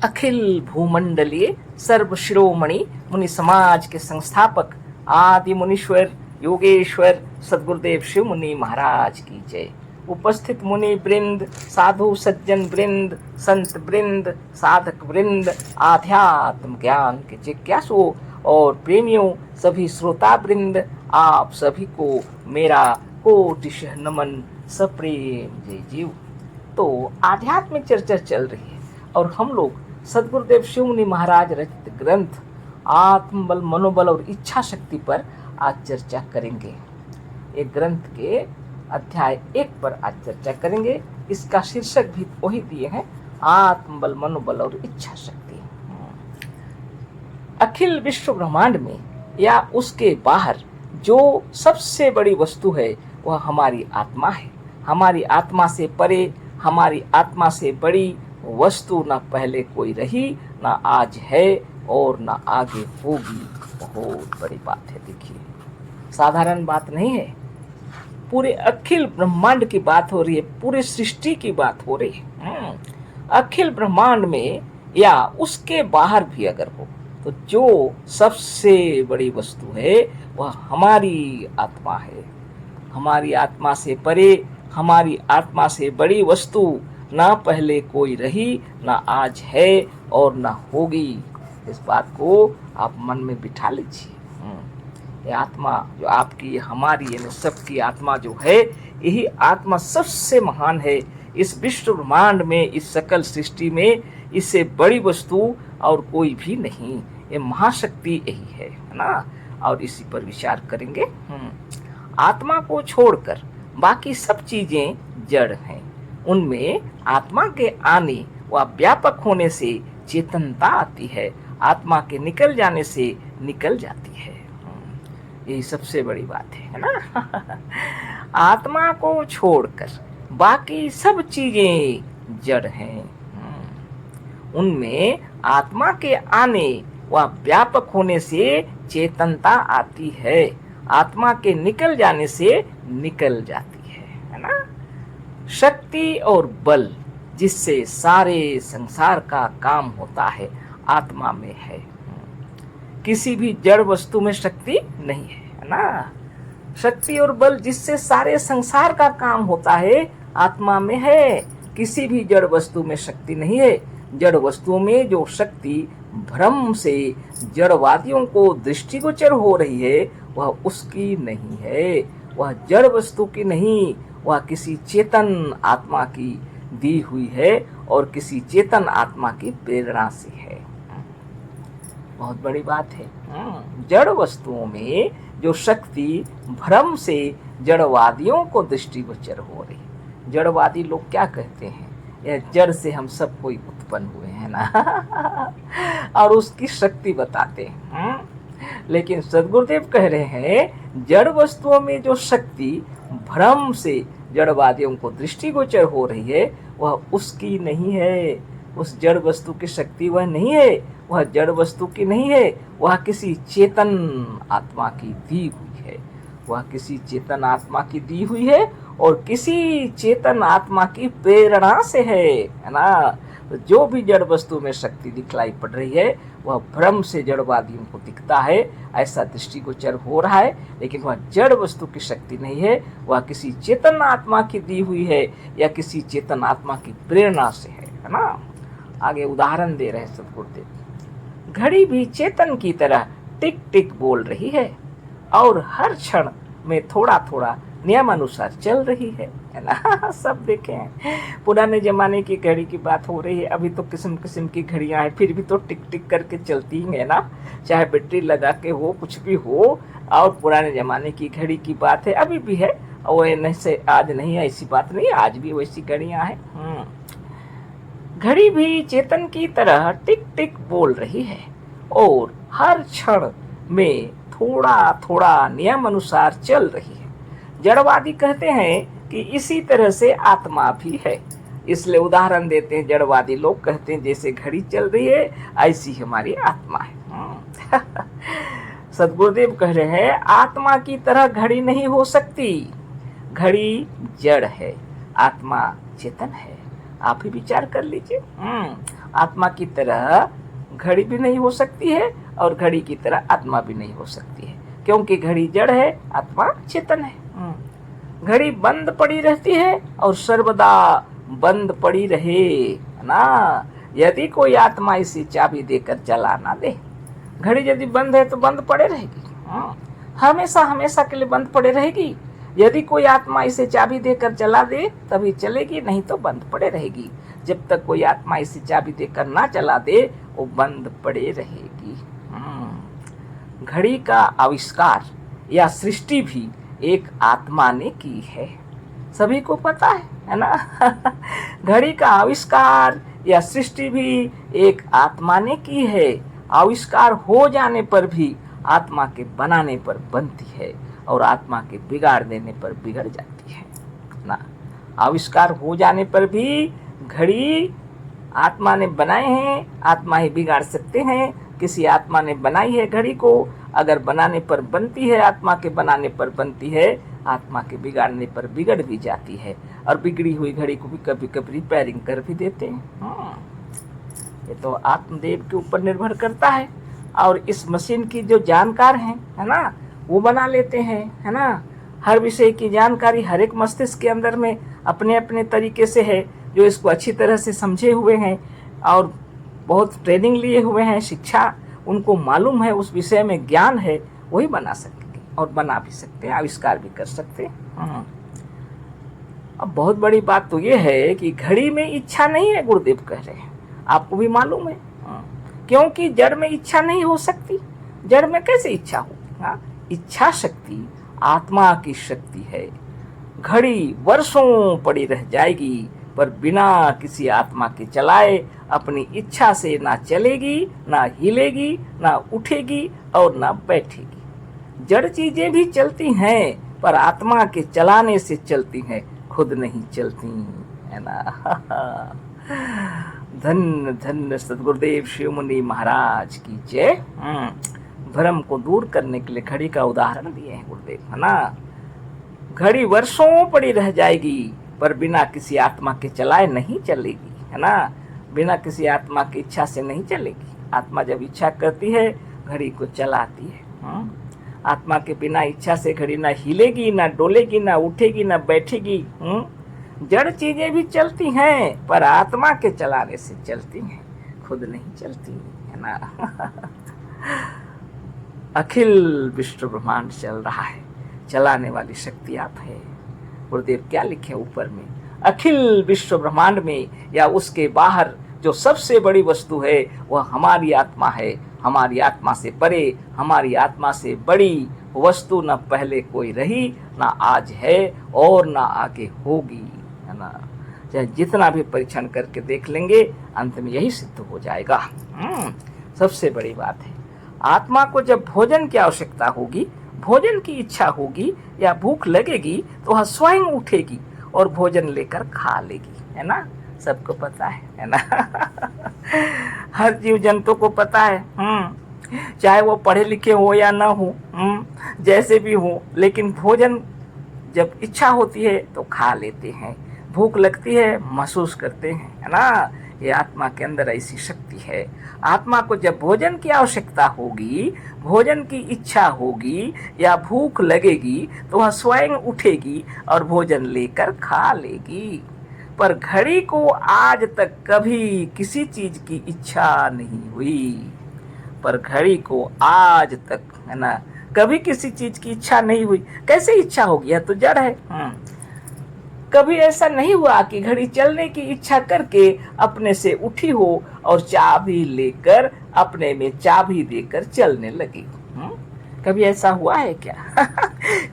अखिल भूमंडलीय सर्व शिरोमणि मुनि समाज के संस्थापक आदि मुनीश्वर योगेश्वर सदगुरुदेव शिव मुनि महाराज की जय। उपस्थित मुनि वृंद, साधु सज्जन वृंद, संत वृंद, साधक वृंद, आध्यात्म ज्ञान के जिज्ञासु और प्रेमियों, सभी श्रोता वृंद, आप सभी को मेरा कोटिशः नमन, सप्रेम जय जीव। तो आध्यात्मिक चर्चा चल रही है और हम लोग सदगुरुदेव शिव मुनि महाराज रचित ग्रंथ आत्मबल, मनोबल और इच्छा शक्ति पर आज चर्चा करेंगे। एक ग्रंथ के अध्याय 1 पर आज चर्चा करेंगे। इसका शीर्षक भी वही दिए हैं, आत्मबल, मनोबल और इच्छा शक्ति। अखिल विश्व ब्रह्मांड में या उसके बाहर जो सबसे बड़ी वस्तु है वह हमारी आत्मा है। हमारी आत्मा से परे, हमारी आत्मा से बड़ी वस्तु न पहले कोई रही, न आज है और न आगे होगी। बहुत बड़ी बात है। देखिए, साधारण बात नहीं है। पूरे अखिल ब्रह्मांड की बात हो रही है, पूरे सृष्टि की बात हो रही है। अखिल ब्रह्मांड में या उसके बाहर भी अगर हो तो जो सबसे बड़ी वस्तु है वह हमारी आत्मा है। हमारी आत्मा से परे, हमारी आत्मा से बड़ी वस्तु ना पहले कोई रही, ना आज है और ना होगी। इस बात को आप मन में बिठा लीजिए। ये आत्मा जो आपकी, हमारी, यानी सबकी आत्मा जो है, यही आत्मा सबसे महान है। इस विश्व ब्रह्मांड में, इस सकल सृष्टि में इससे बड़ी वस्तु और कोई भी नहीं। ये महाशक्ति यही है ना। और इसी पर विचार करेंगे। आत्मा को छोड़कर बाकी सब चीजें जड़ हैं। उनमें आत्मा के आने व व्यापक होने से चेतनता आती है, आत्मा के निकल जाने से निकल जाती है। यही सबसे बड़ी बात है ना। आत्मा को छोड़कर बाकी सब चीजें जड़ हैं। उनमें आत्मा के आने व व्यापक होने से चेतनता आती है, आत्मा के निकल जाने से निकल जाती है ना। शक्ति और बल जिससे सारे संसार का काम होता है आत्मा में है। किसी भी जड़ वस्तु में शक्ति नहीं है ना। शक्ति और बल जिससे सारे संसार का काम होता है आत्मा में है। किसी भी जड़ वस्तु में शक्ति नहीं है। जड़ वस्तुओं में जो शक्ति भ्रम से जड़वादियों को दृष्टिगोचर हो रही है वह उसकी नहीं है, वह जड़ वस्तु की नहीं, वह किसी चेतन आत्मा की दी हुई है और किसी चेतन आत्मा की प्रेरणा से है। बहुत बड़ी बात है। जड़ वस्तुओं में जो शक्ति भ्रम से जड़वादियों को दृष्टिगोचर हो रही। जड़वादी लोग क्या कहते हैं? यह जड़ से हम सब कोई उत्पन्न हुए हैं ना। और उसकी शक्ति बताते हैं। लेकिन सदगुरुदेव कह रहे हैं जड़ वस्तुओं में जो शक्ति भ्रम से जड़वादियों को दृष्टिगोचर हो रही है वह उसकी नहीं है। उस जड़ वस्तु की शक्ति वह नहीं है, वह जड़ वस्तु की नहीं है, वह किसी चेतन आत्मा की दी हुई है। वह किसी चेतन आत्मा की दी हुई है और किसी चेतन आत्मा की प्रेरणा से है ना। जो भी जड़ वस्तु में शक्ति दिखलाई पड़ रही है वह भ्रम से जड़वादियों को दिखता है, ऐसा दृष्टिगोचर हो रहा है, लेकिन वह जड़ वस्तु की शक्ति नहीं है, वह किसी चेतन आत्मा की दी हुई है या किसी चेतन आत्मा की प्रेरणा से है ना। आगे उदाहरण दे रहे सदगुरुदेव। घड़ी भी चेतन की तरह टिक टिक बोल रही है और हर क्षण में थोड़ा थोड़ा नियमानुसार चल रही है ना। सब देखे हैं। पुराने जमाने की घड़ी की बात हो रही है। अभी तो किस्म किस्म की घड़ियां हैं, फिर भी तो टिक टिक करके चलती हैं ना। चाहे बैटरी लगा के हो, कुछ भी हो। और पुराने जमाने की घड़ी की बात है, अभी भी है। और नहीं से आज नहीं है ऐसी बात नहीं, आज भी वैसी घड़ियां हैं। घड़ी भी चेतन की तरह टिक टिक बोल रही है और हर क्षण में थोड़ा थोड़ा नियम अनुसार चल रही है। जड़वादी कहते हैं कि इसी तरह से आत्मा भी है। इसलिए उदाहरण देते हैं, जड़वादी लोग कहते हैं जैसे घड़ी चल रही है ऐसी हमारी आत्मा है। सदगुरुदेव कह रहे हैं आत्मा की तरह घड़ी नहीं हो सकती। घड़ी जड़ है, आत्मा चेतन है। आप ही विचार कर लीजिए। आत्मा की तरह घड़ी भी नहीं हो सकती है और घड़ी की तरह आत्मा भी नहीं हो सकती है, क्योंकि घड़ी जड़ है, आत्मा चेतन है। घड़ी बंद पड़ी रहती है और सर्वदा बंद पड़ी रहे, है ना। यदि कोई आत्मा इसी चाबी देकर चला ना दे, घड़ी यदि बंद है तो बंद पड़े रहेगी, हमेशा हमेशा के लिए बंद पड़े रहेगी। यदि कोई आत्मा इसे चाबी देकर चला दे तभी चलेगी, नहीं तो बंद पड़े रहेगी। जब तक कोई आत्मा इसे चाबी देकर ना चला दे वो बंद पड़े रहेगी। घड़ी का आविष्कार या सृष्टि भी एक आत्मा ने की है, सभी को पता है ना। घड़ी का आविष्कार या सृष्टि भी एक आत्मा ने की है। आविष्कार हो जाने पर भी आत्मा के बनाने पर बनती है और आत्मा के बिगाड़ देने पर बिगड़ जाती है ना। आविष्कार हो जाने पर भी घड़ी आत्मा ने बनाए हैं, आत्मा ही बिगाड़ सकते हैं। किसी आत्मा ने बनाई है घड़ी को, अगर बनाने पर बनती है, आत्मा के बनाने पर बनती है, आत्मा के बिगाड़ने पर बिगड़ भी जाती है। और बिगड़ी हुई घड़ी को भी कभी कभी रिपेयरिंग कर भी देते हैं। ये तो आत्मदेव के ऊपर निर्भर करता है। और इस मशीन की जो जानकार हैं, है ना, वो बना लेते हैं, है ना। हर विषय की जानकारी हर एक मस्तिष्क के अंदर में अपने अपने तरीके से है, जो इसको अच्छी तरह से समझे हुए हैं और बहुत ट्रेनिंग लिए हुए हैं, शिक्षा उनको मालूम है, उस विषय में ज्ञान है, वही बना सकेंगे और बना भी सकते हैं, आविष्कार भी कर सकते हैं। अब बहुत बड़ी बात तो ये है कि घड़ी में इच्छा नहीं है, गुरुदेव कह रहे हैं, आपको भी मालूम है। क्योंकि जड़ में इच्छा नहीं हो सकती, जड़ में कैसे इच्छा हो। इच्छा शक्ति आत्मा की शक्ति है। घड़ी वर्षों पड़ी रह जाएगी पर बिना किसी आत्मा के चलाए अपनी इच्छा से ना चलेगी, ना हिलेगी, ना उठेगी और ना बैठेगी। जड़ चीजें भी चलती हैं पर आत्मा के चलाने से चलती हैं, खुद नहीं चलती, है ना। धन्य धन्य सद्गुरुदेव शिव मुनि महाराज की जय। भ्रम को दूर करने के लिए घड़ी का उदाहरण दिए हैं गुरुदेव, है ना। घड़ी वर्षों पड़ी रह जाएगी पर बिना किसी आत्मा के चलाए नहीं चलेगी, है ना। बिना किसी आत्मा की इच्छा से नहीं चलेगी। आत्मा जब इच्छा करती है घड़ी को चलाती है। आत्मा के बिना इच्छा से घड़ी ना हिलेगी, ना डोलेगी, ना उठेगी, ना बैठेगी। जड़ चीजें भी चलती हैं पर आत्मा के चलाने से चलती हैं, खुद नहीं चलती, है ना। अखिल विश्व ब्रह्मांड चल रहा है, चलाने वाली शक्ति आप है। गुरुदेव क्या लिखे ऊपर में, अखिल विश्व ब्रह्मांड में या उसके बाहर जो सबसे बड़ी वस्तु है वह हमारी आत्मा है। हमारी आत्मा से परे, हमारी आत्मा से बड़ी वस्तु न पहले कोई रही, ना आज है और ना आगे होगी, है ना। चाहे जितना भी परीक्षण करके देख लेंगे अंत में यही सिद्ध हो जाएगा। सबसे बड़ी बात है, आत्मा को जब भोजन की आवश्यकता होगी, भोजन की इच्छा होगी या भूख लगेगी तो वह स्वयं उठेगी और भोजन लेकर खा लेगी, है ना। सबको पता है ना। हर जीव जंतु को पता है, चाहे वो पढ़े लिखे हो या ना हो, जैसे भी हो, लेकिन भोजन जब इच्छा होती है तो खा लेते हैं, भूख लगती है महसूस करते हैं, है ना। ये आत्मा के अंदर ऐसी शक्ति है। आत्मा को जब भोजन की आवश्यकता होगी, भोजन की इच्छा होगी या भूख लगेगी तो वह स्वयं उठेगी और भोजन लेकर खा लेगी। पर घड़ी को आज तक कभी किसी चीज की इच्छा नहीं हुई। पर घड़ी को आज तक, है ना, कभी किसी चीज की इच्छा नहीं हुई। कैसे इच्छा होगी, यह तो जड़ है। कभी ऐसा नहीं हुआ कि घड़ी चलने की इच्छा करके अपने से उठी हो और चाबी लेकर अपने में चाबी देकर चलने लगी। कभी ऐसा हुआ है क्या?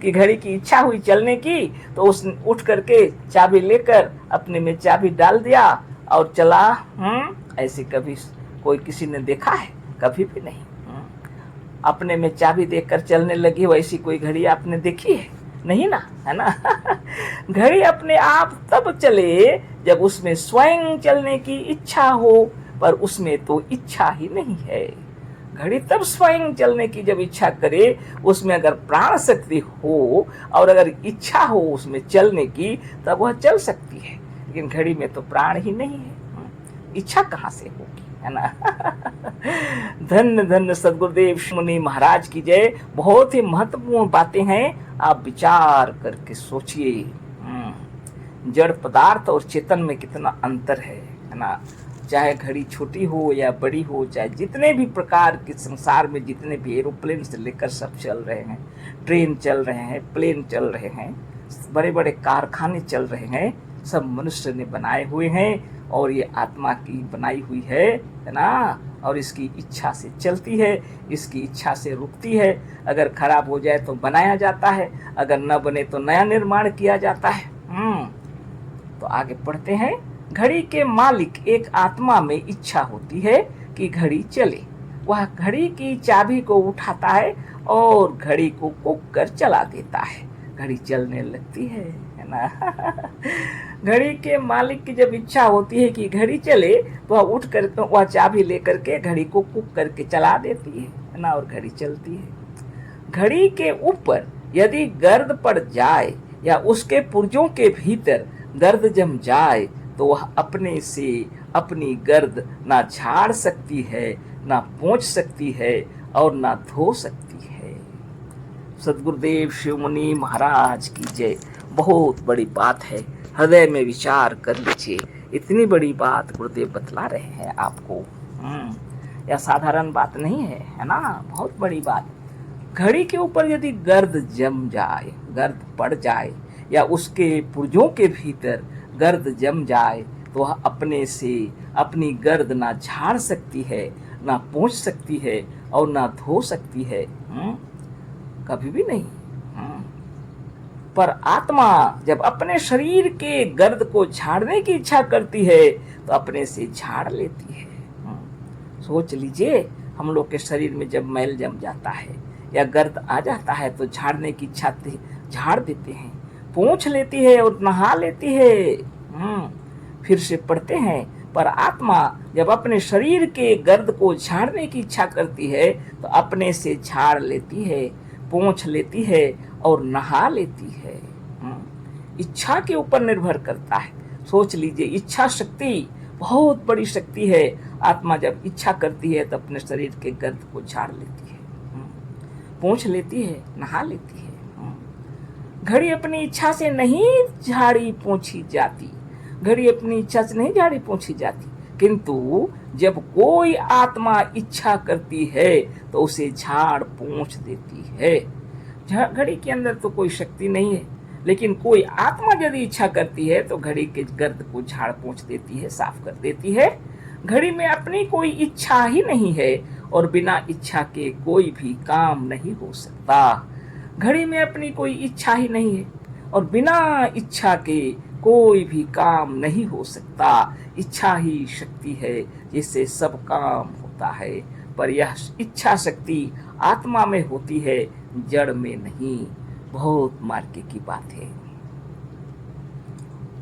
कि घड़ी की इच्छा हुई चलने की तो उसने उठ करके चाबी लेकर अपने में चाबी डाल दिया और चला। ऐसे कभी कोई किसी ने देखा है? कभी भी नहीं। अपने में चाबी देकर चलने लगी वैसी कोई घड़ी आपने देखी है? नहीं ना, है ना। घड़ी अपने आप तब चले जब उसमें स्वयं चलने की इच्छा हो, पर उसमें तो इच्छा ही नहीं है। घड़ी तब स्वयं चलने की जब इच्छा करे, उसमें अगर प्राण शक्ति हो और अगर इच्छा हो उसमें चलने की, तब वह चल सकती है। लेकिन घड़ी में तो प्राण ही नहीं है। इच्छा कहाँ से होगी, है ना। धन्य धन्य सदगुरुदेव मुनि महाराज की जय। बहुत ही महत्वपूर्ण बातें हैं, आप विचार करके सोचिए। जड़ पदार्थ और चेतन में कितना अंतर है ना। चाहे घड़ी छोटी हो या बड़ी हो, चाहे जितने भी प्रकार के संसार में जितने भी एरोप्लेन से लेकर सब चल रहे हैं, ट्रेन चल रहे हैं, प्लेन चल रहे हैं, बड़े बड़े कारखाने चल रहे हैं, सब मनुष्य ने बनाए हुए हैं और ये आत्मा की बनाई हुई है ना। और इसकी इच्छा से चलती है, इसकी इच्छा से रुकती है। अगर खराब हो जाए तो बनाया जाता है, अगर न बने तो नया निर्माण किया जाता है। तो आगे पढ़ते हैं। घड़ी के मालिक एक आत्मा में इच्छा होती है कि घड़ी चले। वह घड़ी की चाबी को उठाता है और घड़ी को कुक कर चला देता है। घड़ी चलने लगती है ना। घड़ी के मालिक की जब इच्छा होती है कि घड़ी चले तो वह उठ कर वह चाबी लेकर के घड़ी को कुक करके चला देती है ना, और घड़ी चलती है। घड़ी के ऊपर यदि गर्द पड़ जाए या उसके पुर्जों के भीतर गर्द जम जाए तो वह अपने से अपनी गर्द ना झाड़ सकती है, ना पोंछ सकती है और ना धो सकती है। सदगुरुदेव शिव मुनि महाराज की जय। बहुत बड़ी बात है, हृदय में विचार कर लीजिए। इतनी बड़ी बात गुरुदेव बतला रहे हैं आपको। यह साधारण बात नहीं है, है ना, बहुत बड़ी बात। घड़ी के ऊपर यदि गर्द जम जाए, गर्द पड़ जाए या उसके पुर्जों के भीतर गर्द जम जाए तो वह अपने से अपनी गर्द ना झाड़ सकती है, ना पोंछ सकती है और ना धो सकती है। कभी भी नहीं। पर आत्मा जब अपने शरीर के गर्द को झाड़ने की इच्छा करती है तो अपने से झाड़ लेती है। सोच लीजिए, हम लोग के शरीर में जब मैल जम जाता है या गर्द आ जाता है तो झाड़ने की इच्छा झाड़ देते हैं, पोंछ लेती है और नहा लेती है। फिर से पढ़ते हैं। पर आत्मा जब अपने शरीर के गर्द को झाड़ने की इच्छा करती है तो अपने से झाड़ लेती है, पोंछ लेती है और नहा लेती है। इच्छा के ऊपर निर्भर करता है। सोच लीजिए, इच्छा शक्ति बहुत बड़ी शक्ति है। आत्मा जब इच्छा करती है तो अपने शरीर के गर्द को झाड़ लेती है, पोंछ लेती है, नहा लेती है। घड़ी अपनी इच्छा से नहीं झाड़ी पोंछी जाती, घड़ी अपनी इच्छा से नहीं झाड़ी पोंछी जाती, किंतु जब कोई आत्मा इच्छा करती है तो उसे झाड़ पोंछ देती है। घड़ी के अंदर तो कोई शक्ति नहीं है, लेकिन कोई आत्मा यदि इच्छा करती है तो घड़ी के गर्द को झाड़ पोंछ देती है, साफ कर देती है। घड़ी में अपनी कोई इच्छा ही नहीं है और बिना इच्छा के कोई भी काम नहीं हो सकता। घड़ी में अपनी कोई इच्छा ही नहीं है और बिना इच्छा के कोई भी काम नहीं हो सकता। इच्छा ही शक्ति है जिससे सब काम होता है। पर यह इच्छा शक्ति आत्मा में होती है, जड़ में नहीं। बहुत मार्के की बात है।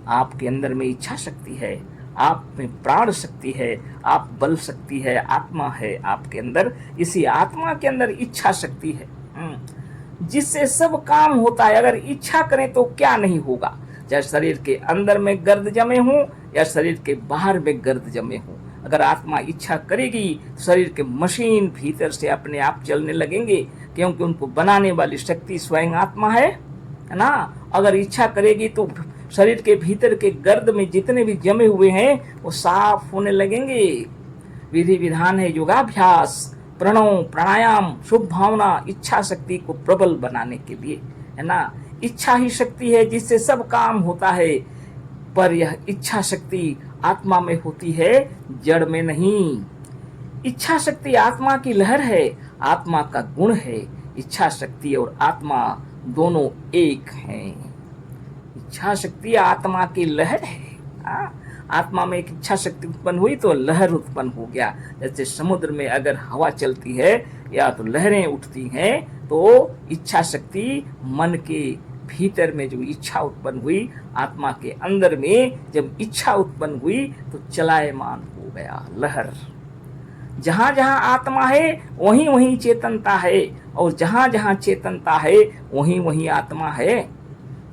आपके अंदर में इच्छा शक्ति है, आप में प्राण शक्ति है, आप बल शक्ति है, आत्मा है आपके अंदर। इसी आत्मा के अंदर इच्छा शक्ति है जिससे सब काम होता है। अगर इच्छा करें तो क्या नहीं होगा, चाहे शरीर के अंदर में गर्द जमे हों या शरीर के बाहर में गर्द जमे हों। अगर आत्मा इच्छा करेगी तो शरीर के मशीन भीतर से अपने आप चलने लगेंगे, क्योंकि उनको बनाने वाली शक्ति स्वयं आत्मा है ना। अगर इच्छा करेगी तो शरीर के भीतर के गर्द में जितने भी जमे हुए हैं वो साफ होने लगेंगे। विधि विधान है योगाभ्यास, प्रणव, प्राणायाम, शुभ भावना इच्छा शक्ति को प्रबल बनाने के लिए, है ना। इच्छा ही शक्ति है जिससे सब काम होता है। पर यह इच्छा शक्ति आत्मा में होती है, जड़ में नहीं। इच्छा शक्ति आत्मा की लहर है, आत्मा का गुण है। इच्छा शक्ति और आत्मा दोनों एक हैं। इच्छा शक्ति आत्मा की लहर है। आत्मा में एक इच्छा शक्ति उत्पन्न हुई तो लहर उत्पन्न हो गया। जैसे समुद्र में अगर हवा चलती है या तो लहरें उठती हैं, तो इच्छा शक्ति मन के भीतर में जो इच्छा उत्पन्न हुई, आत्मा के अंदर में जब इच्छा उत्पन्न हुई तो चलायमान हो गया लहर। जहां जहां आत्मा है वहीं वहीं चेतनता है, और जहां जहां चेतनता है वहीं वहीं आत्मा है।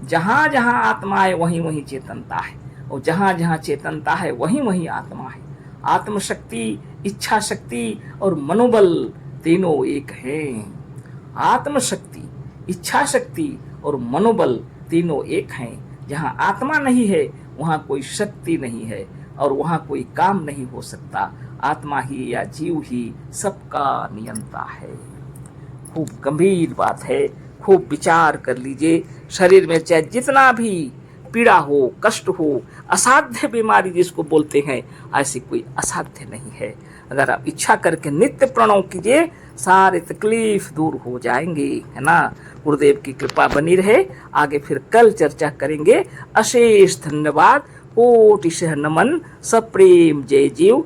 जहां जहां आत्मा है वहीं वहीं चेतनता है, और जहां जहां चेतनता है वहीं वहीं आत्मा है। आत्मशक्ति, इच्छा शक्ति और मनोबल तीनों एक हैं। आत्मशक्ति, इच्छा शक्ति और मनोबल तीनों एक हैं। जहाँ आत्मा नहीं है वहाँ कोई शक्ति नहीं है और वहाँ कोई काम नहीं हो सकता। आत्मा ही या जीव ही सबका नियंता है। खूब गंभीर बात है, खूब विचार कर लीजिए। शरीर में चाहे जितना भी पीड़ा हो, कष्ट हो, असाध्य बीमारी जिसको बोलते हैं, ऐसी कोई असाध्य नहीं है। अगर आप इच्छा करके नित्य प्रणव कीजिए, सारे तकलीफ दूर हो जाएंगे, है ना। गुरुदेव की कृपा बनी रहे। आगे फिर कल चर्चा करेंगे। अशेष धन्यवाद, कोटिशः नमन, सप्रेम जय जीव।